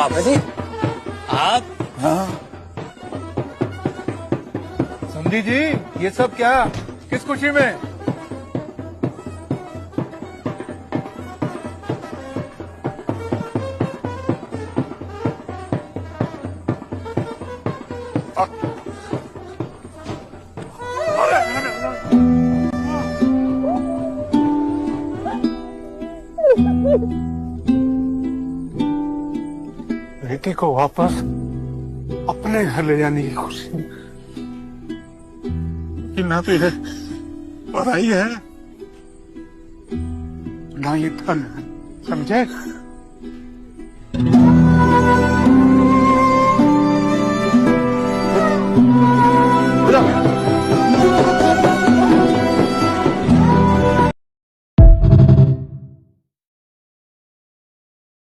पापा जी आप। हाँ समझी जी, ये सब क्या, किस खुशी में? बेटी को वापस अपने घर ले जाने की खुशी में कि ना तो ये पढ़ाई है ना ये धन है, समझे?